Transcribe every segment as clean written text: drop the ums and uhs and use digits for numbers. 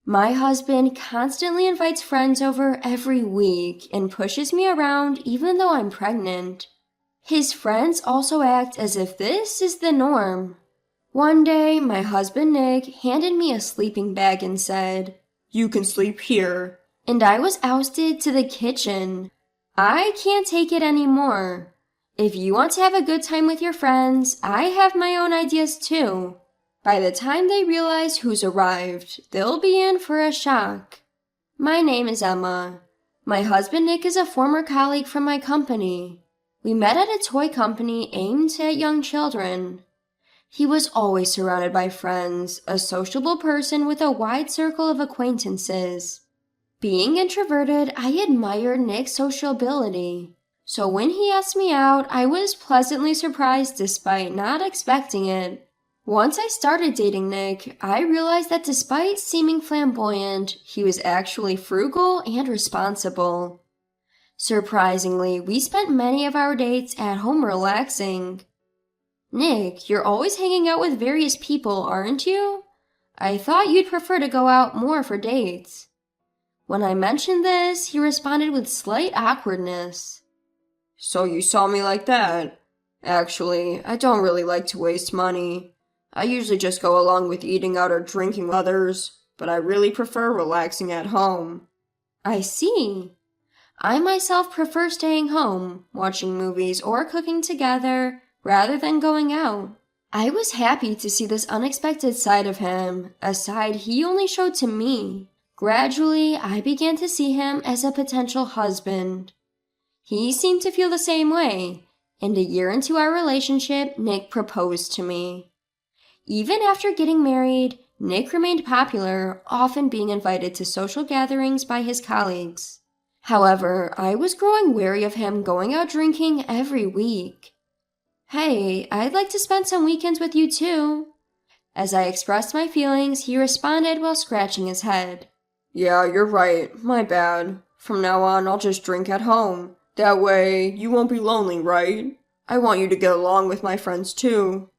My husband constantly invites friends over every week and pushes me around even though I'm pregnant. His friends also act as if this is the norm. One day, my husband Nick handed me a sleeping bag and said, "You can sleep here." And I was ousted to the kitchen. I can't take it anymore. If you want to have a good time with your friends, I have my own ideas too. By the time they realize who's arrived, they'll be in for a shock. My name is Emma. My husband Nick is a former colleague from my company. We met at a toy company aimed at young children. He was always surrounded by friends, a sociable person with a wide circle of acquaintances. Being introverted, I admired Nick's sociability. So when he asked me out, I was pleasantly surprised despite not expecting it. Once I started dating Nick, I realized that despite seeming flamboyant, he was actually frugal and responsible. Surprisingly, we spent many of our dates at home relaxing. "Nick, you're always hanging out with various people, aren't you? I thought you'd prefer to go out more for dates." When I mentioned this, he responded with slight awkwardness. "So you saw me like that? Actually, I don't really like to waste money. I usually just go along with eating out or drinking with others, but I really prefer relaxing at home." "I see. I myself prefer staying home, watching movies or cooking together, rather than going out." I was happy to see this unexpected side of him, a side he only showed to me. Gradually, I began to see him as a potential husband. He seemed to feel the same way, and a year into our relationship, Nick proposed to me. Even after getting married, Nick remained popular, often being invited to social gatherings by his colleagues. However, I was growing wary of him going out drinking every week. "Hey, I'd like to spend some weekends with you too." As I expressed my feelings, he responded while scratching his head. "Yeah, you're right. My bad. From now on, I'll just drink at home. That way, you won't be lonely, right? I want you to get along with my friends too."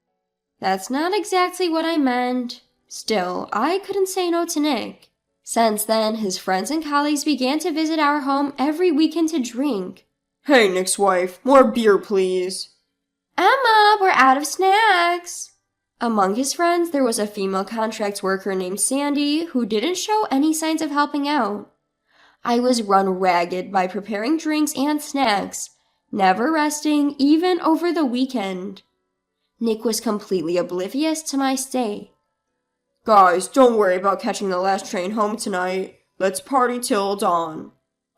That's not exactly what I meant. Still, I couldn't say no to Nick. Since then, his friends and colleagues began to visit our home every weekend to drink. "Hey, Nick's wife, more beer, please." "Emma, we're out of snacks." Among his friends, there was a female contract worker named Sandy who didn't show any signs of helping out. I was run ragged by preparing drinks and snacks, never resting even over the weekend. Nick was completely oblivious to my state. "Guys, don't worry about catching the last train home tonight. Let's party till dawn."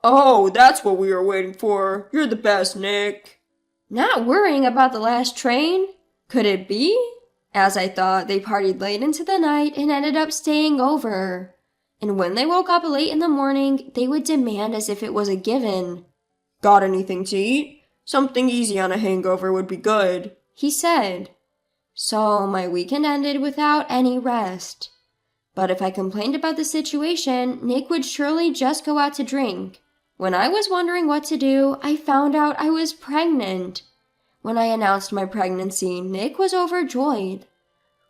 "Oh, that's what we were waiting for. You're the best, Nick." Not worrying about the last train? Could it be? As I thought, they partied late into the night and ended up staying over. And when they woke up late in the morning, they would demand as if it was a given. "Got anything to eat? Something easy on a hangover would be good," he said. So my weekend ended without any rest. But if I complained about the situation, Nick would surely just go out to drink. When I was wondering what to do, I found out I was pregnant. When I announced my pregnancy, Nick was overjoyed.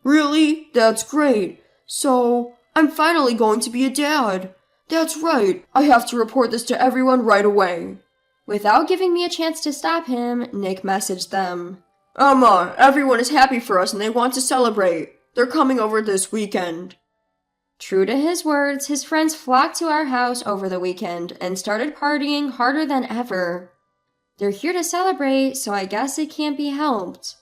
"Really? That's great. So, I'm finally going to be a dad. That's right. I have to report this to everyone right away." Without giving me a chance to stop him, Nick messaged them. "Emma, everyone is happy for us and they want to celebrate. They're coming over this weekend." True to his words, his friends flocked to our house over the weekend and started partying harder than ever. They're here to celebrate, so I guess it can't be helped.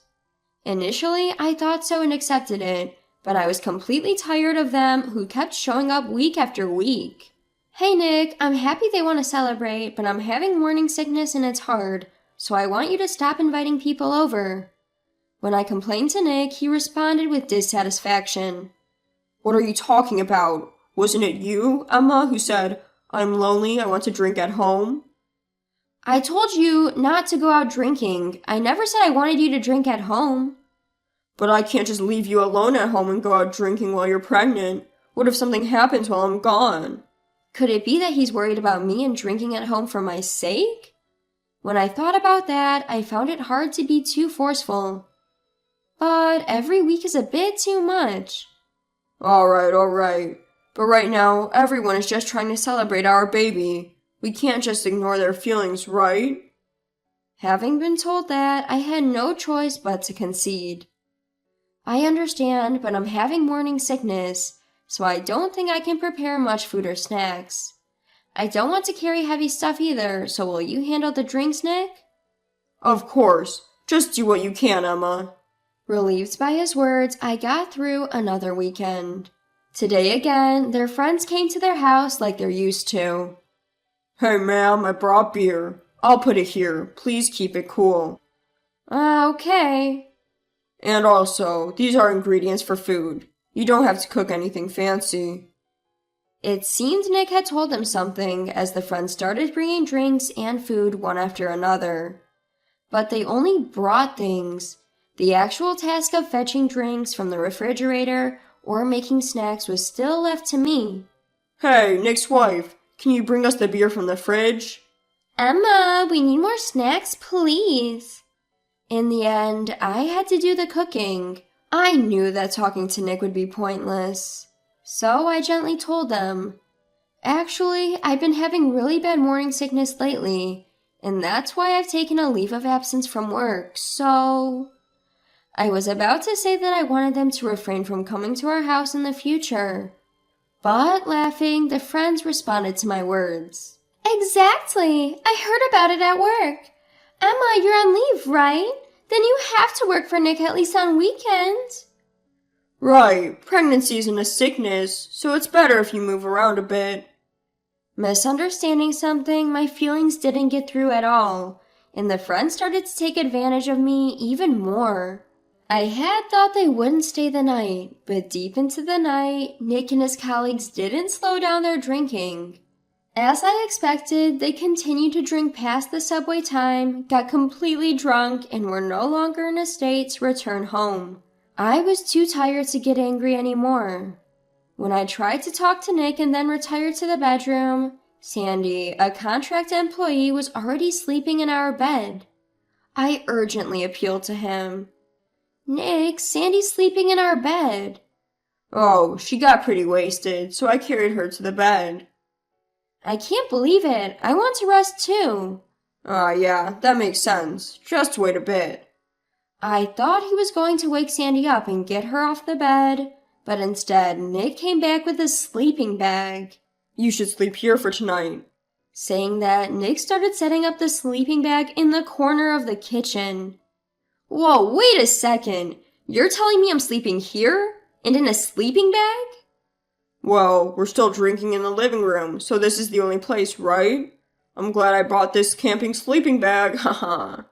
Initially, I thought so and accepted it, but I was completely tired of them who kept showing up week after week. "Hey Nick, I'm happy they want to celebrate, but I'm having morning sickness and it's hard, so I want you to stop inviting people over." When I complained to Nick, he responded with dissatisfaction. "What are you talking about? Wasn't it you, Emma, who said, 'I'm lonely, I want to drink at home'?" "I told you not to go out drinking. I never said I wanted you to drink at home." "But I can't just leave you alone at home and go out drinking while you're pregnant. What if something happens while I'm gone?" Could it be that he's worried about me and drinking at home for my sake? When I thought about that, I found it hard to be too forceful. But every week is a bit too much. All right. But right now, everyone is just trying to celebrate our baby. We can't just ignore their feelings, right? Having been told that, I had no choice but to concede. I understand, but I'm having morning sickness, so I don't think I can prepare much food or snacks. I don't want to carry heavy stuff either, so will you handle the drinks, Nick? Of course. Just do what you can, Emma. Relieved by his words, I got through another weekend. Today again, their friends came to their house like they're used to. Hey, ma'am, I brought beer. I'll put it here. Please keep it cool. Okay. And also, these are ingredients for food. You don't have to cook anything fancy. It seemed Nick had told them something as the friends started bringing drinks and food one after another. But they only brought things. The actual task of fetching drinks from the refrigerator or making snacks was still left to me. Hey, Nick's wife, can you bring us the beer from the fridge? Emma, we need more snacks, please. In the end, I had to do the cooking. I knew that talking to Nick would be pointless. So I gently told them, actually, I've been having really bad morning sickness lately, and that's why I've taken a leave of absence from work, so... I was about to say that I wanted them to refrain from coming to our house in the future. But, laughing, the friends responded to my words. Exactly! I heard about it at work. Emma, you're on leave, right? Then you have to work for Nick at least on weekends. Right, pregnancy isn't a sickness, so it's better if you move around a bit. Misunderstanding something, my feelings didn't get through at all, and the friends started to take advantage of me even more. I had thought they wouldn't stay the night, but deep into the night, Nick and his colleagues didn't slow down their drinking. As I expected, they continued to drink past the subway time, got completely drunk, and were no longer in a state to return home. I was too tired to get angry anymore. When I tried to talk to Nick and then retired to the bedroom, Sandy, a contract employee, was already sleeping in our bed. I urgently appealed to him. Nick, Sandy's sleeping in our bed. Oh, she got pretty wasted, so I carried her to the bed. I can't believe it. I want to rest too. Yeah, that makes sense. Just wait a bit. I thought he was going to wake Sandy up and get her off the bed, but instead Nick came back with a sleeping bag. You should sleep here for tonight. Saying that, Nick started setting up the sleeping bag in the corner of the kitchen. Whoa, wait a second. You're telling me I'm sleeping here? And in a sleeping bag? Well, we're still drinking in the living room, so this is the only place, right? I'm glad I bought this camping sleeping bag, haha.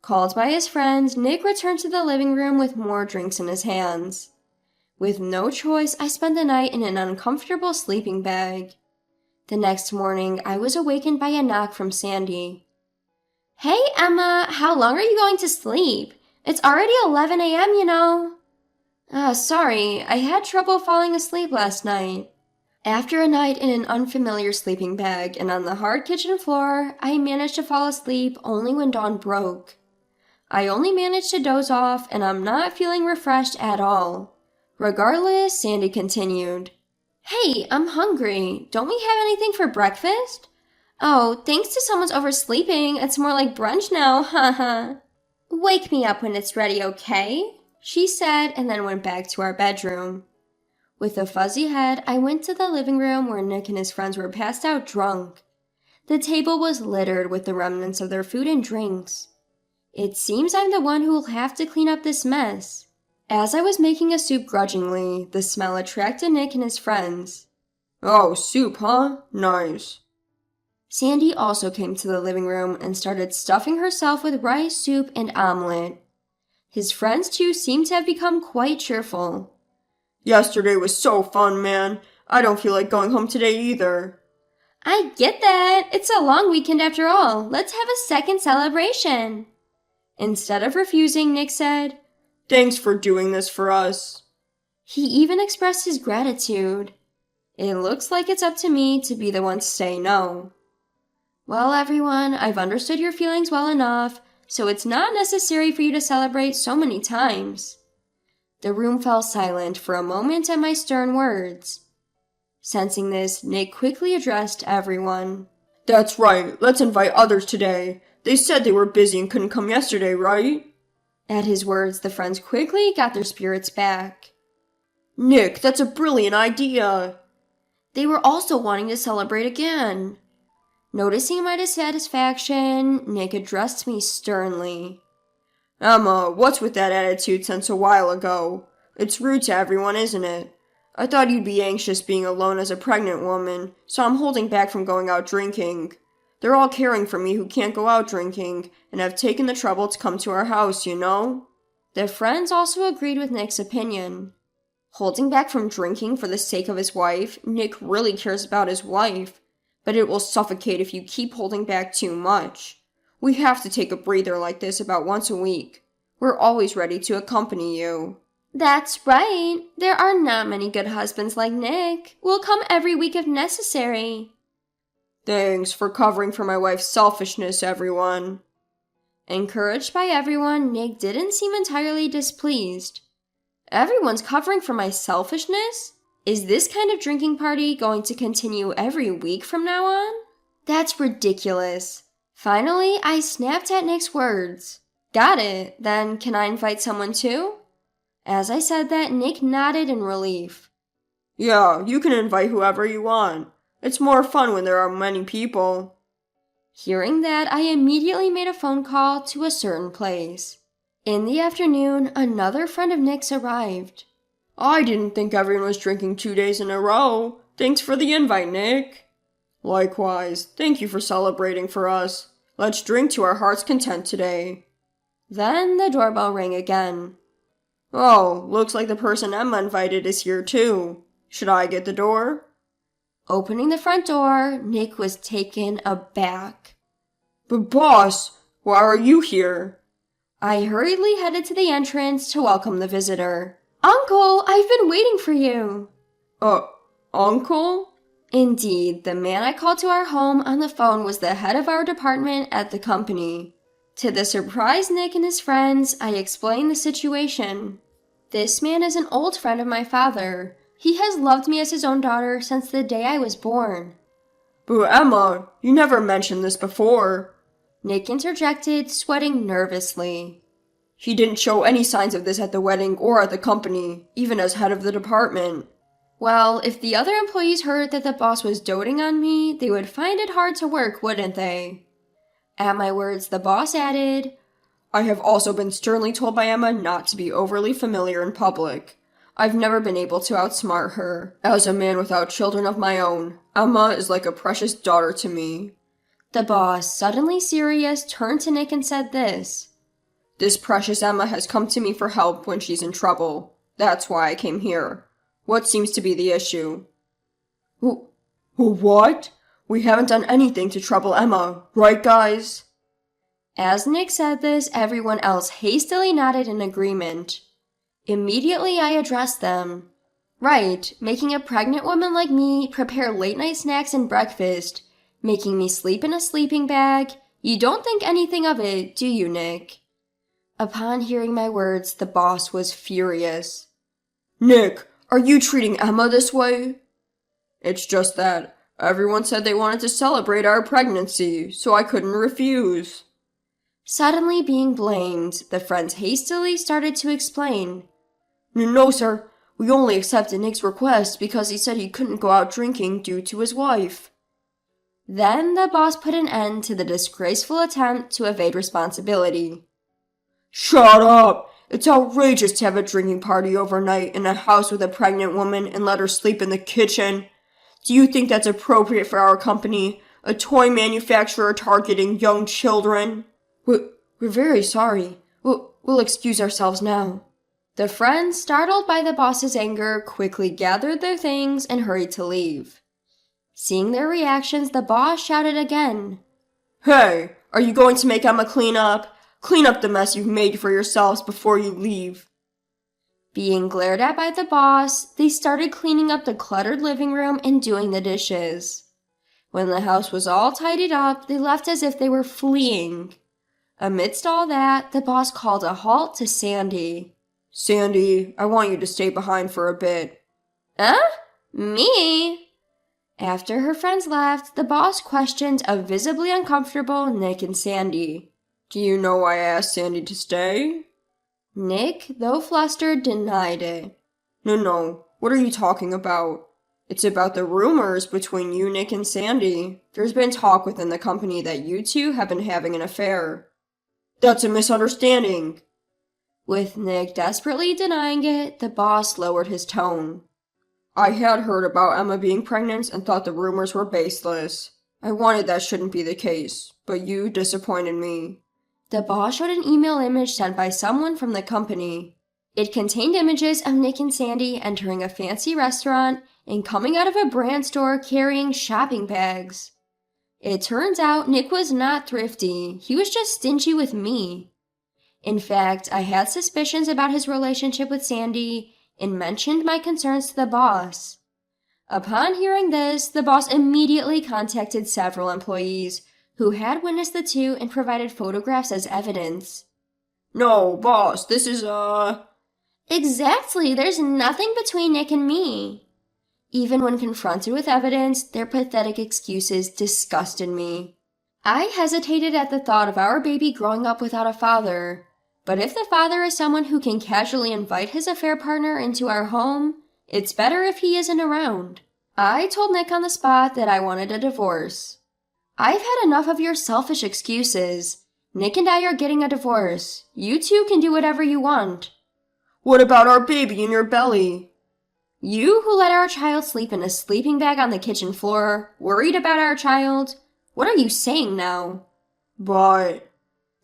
Called by his friend, Nick returned to the living room with more drinks in his hands. With no choice, I spent the night in an uncomfortable sleeping bag. The next morning, I was awakened by a knock from Sandy. Hey, Emma, how long are you going to sleep? It's already 11 a.m., you know. Sorry, I had trouble falling asleep last night. After a night in an unfamiliar sleeping bag and on the hard kitchen floor, I managed to fall asleep only when dawn broke. I only managed to doze off, and I'm not feeling refreshed at all. Regardless, Sandy continued. Hey, I'm hungry. Don't we have anything for breakfast? Oh, thanks to someone's oversleeping, it's more like brunch now, haha. Wake me up when it's ready, okay? She said, and then went back to our bedroom. With a fuzzy head, I went to the living room where Nick and his friends were passed out drunk. The table was littered with the remnants of their food and drinks. It seems I'm the one who will have to clean up this mess. As I was making a soup grudgingly, the smell attracted Nick and his friends. Oh, soup, huh? Nice. Sandy also came to the living room and started stuffing herself with rice, soup, and omelet. His friends, too, seemed to have become quite cheerful. Yesterday was so fun, man. I don't feel like going home today either. I get that. It's a long weekend after all. Let's have a second celebration. Instead of refusing, Nick said, Thanks for doing this for us. He even expressed his gratitude. It looks like it's up to me to be the one to say no. Well, everyone, I've understood your feelings well enough, so it's not necessary for you to celebrate so many times. The room fell silent for a moment at my stern words. Sensing this, Nick quickly addressed everyone. That's right, let's invite others today. They said they were busy and couldn't come yesterday, right? At his words, the friends quickly got their spirits back. Nick, that's a brilliant idea. They were also wanting to celebrate again. Noticing my dissatisfaction, Nick addressed me sternly. Emma, what's with that attitude since a while ago? It's rude to everyone, isn't it? I thought you'd be anxious being alone as a pregnant woman, so I'm holding back from going out drinking. They're all caring for me who can't go out drinking, and have taken the trouble to come to our house, you know? The friends also agreed with Nick's opinion. Holding back from drinking for the sake of his wife, Nick really cares about his wife, but it will suffocate if you keep holding back too much. We have to take a breather like this about once a week. We're always ready to accompany you. That's right. There are not many good husbands like Nick. We'll come every week if necessary. Thanks for covering for my wife's selfishness, everyone. Encouraged by everyone, Nick didn't seem entirely displeased. Everyone's covering for my selfishness? Is this kind of drinking party going to continue every week from now on? That's ridiculous. Finally, I snapped at Nick's words. Got it. Then can I invite someone too? As I said that, Nick nodded in relief. Yeah, you can invite whoever you want. It's more fun when there are many people. Hearing that, I immediately made a phone call to a certain place. In the afternoon, another friend of Nick's arrived. I didn't think everyone was drinking 2 days in a row. Thanks for the invite, Nick. Likewise, thank you for celebrating for us. Let's drink to our heart's content today. Then the doorbell rang again. Oh, looks like the person Emma invited is here too. Should I get the door? Opening the front door, Nick was taken aback. But boss, why are you here? I hurriedly headed to the entrance to welcome the visitor. Uncle, I've been waiting for you. Uncle? Indeed, the man I called to our home on the phone was the head of our department at the company. To the surprised Nick and his friends, I explained the situation. This man is an old friend of my father. He has loved me as his own daughter since the day I was born. But Emma, you never mentioned this before. Nick interjected, sweating nervously. He didn't show any signs of this at the wedding or at the company, even as head of the department. Well, if the other employees heard that the boss was doting on me, they would find it hard to work, wouldn't they? At my words, the boss added, I have also been sternly told by Emma not to be overly familiar in public. I've never been able to outsmart her. As a man without children of my own, Emma is like a precious daughter to me. The boss, suddenly serious, turned to Nick and said this. This precious Emma has come to me for help when she's in trouble. That's why I came here. What seems to be the issue? What? We haven't done anything to trouble Emma, right, guys? As Nick said this, everyone else hastily nodded in agreement. Immediately, I addressed them. Right, making a pregnant woman like me prepare late-night snacks and breakfast, making me sleep in a sleeping bag. You don't think anything of it, do you, Nick? Upon hearing my words, the boss was furious. Nick, are you treating Emma this way? It's just that everyone said they wanted to celebrate our pregnancy, so I couldn't refuse. Suddenly being blamed, the friends hastily started to explain. No, sir. We only accepted Nick's request because he said he couldn't go out drinking due to his wife. Then the boss put an end to the disgraceful attempt to evade responsibility. Shut up! It's outrageous to have a drinking party overnight in a house with a pregnant woman and let her sleep in the kitchen. Do you think that's appropriate for our company, a toy manufacturer targeting young children? We're very sorry. We'll excuse ourselves now. The friends, startled by the boss's anger, quickly gathered their things and hurried to leave. Seeing their reactions, the boss shouted again. Hey, are you going to make Emma clean up? Clean up the mess you've made for yourselves before you leave. Being glared at by the boss, they started cleaning up the cluttered living room and doing the dishes. When the house was all tidied up, they left as if they were fleeing. Amidst all that, the boss called a halt to Sandy. Sandy, I want you to stay behind for a bit. Me? After her friends left, the boss questioned a visibly uncomfortable Nick and Sandy. Do you know I asked Sandy to stay? Nick, though flustered, denied it. No. What are you talking about? It's about the rumors between you, Nick, and Sandy. There's been talk within the company that you two have been having an affair. That's a misunderstanding. With Nick desperately denying it, the boss lowered his tone. I had heard about Emma being pregnant and thought the rumors were baseless. I wanted that shouldn't be the case, but you disappointed me. The boss showed an email image sent by someone from the company. It contained images of Nick and Sandy entering a fancy restaurant and coming out of a brand store carrying shopping bags. It turns out Nick was not thrifty, he was just stingy with me. In fact, I had suspicions about his relationship with Sandy and mentioned my concerns to the boss. Upon hearing this, the boss immediately contacted several employees who had witnessed the two and provided photographs as evidence. No, boss, this is, Exactly, there's nothing between Nick and me. Even when confronted with evidence, their pathetic excuses disgusted me. I hesitated at the thought of our baby growing up without a father, but if the father is someone who can casually invite his affair partner into our home, it's better if he isn't around. I told Nick on the spot that I wanted a divorce. I've had enough of your selfish excuses. Nick and I are getting a divorce. You two can do whatever you want. What about our baby in your belly? You who let our child sleep in a sleeping bag on the kitchen floor, worried about our child? What are you saying now? But...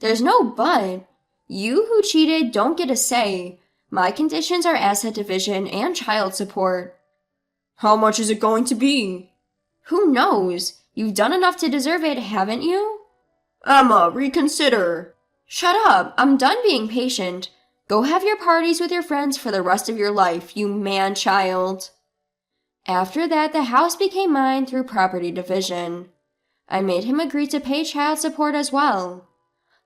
There's no but. You who cheated don't get a say. My conditions are asset division and child support. How much is it going to be? Who knows? You've done enough to deserve it, haven't you? Emma, reconsider. Shut up. I'm done being patient. Go have your parties with your friends for the rest of your life, you man-child. After that, the house became mine through property division. I made him agree to pay child support as well.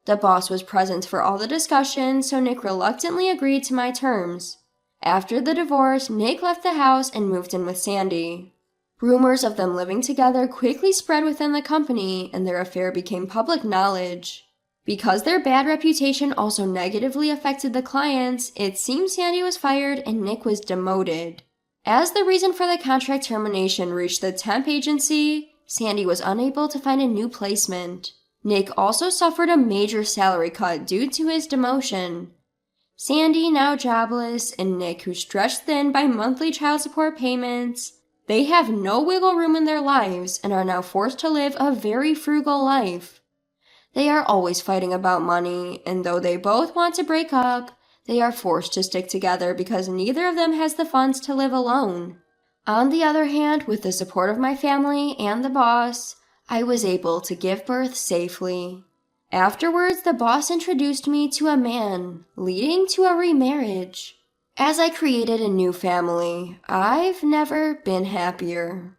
The boss was present for all the discussion, so Nick reluctantly agreed to my terms. After the divorce, Nick left the house and moved in with Sandy. Rumors of them living together quickly spread within the company, and their affair became public knowledge. Because their bad reputation also negatively affected the clients, it seemed Sandy was fired and Nick was demoted. As the reason for the contract termination reached the temp agency, Sandy was unable to find a new placement. Nick also suffered a major salary cut due to his demotion. Sandy, now jobless, and Nick, who stretched thin by monthly child support payments, they have no wiggle room in their lives and are now forced to live a very frugal life. They are always fighting about money, and though they both want to break up, they are forced to stick together because neither of them has the funds to live alone. On the other hand, with the support of my family and the boss, I was able to give birth safely. Afterwards, the boss introduced me to a man, leading to a remarriage. As I created a new family, I've never been happier.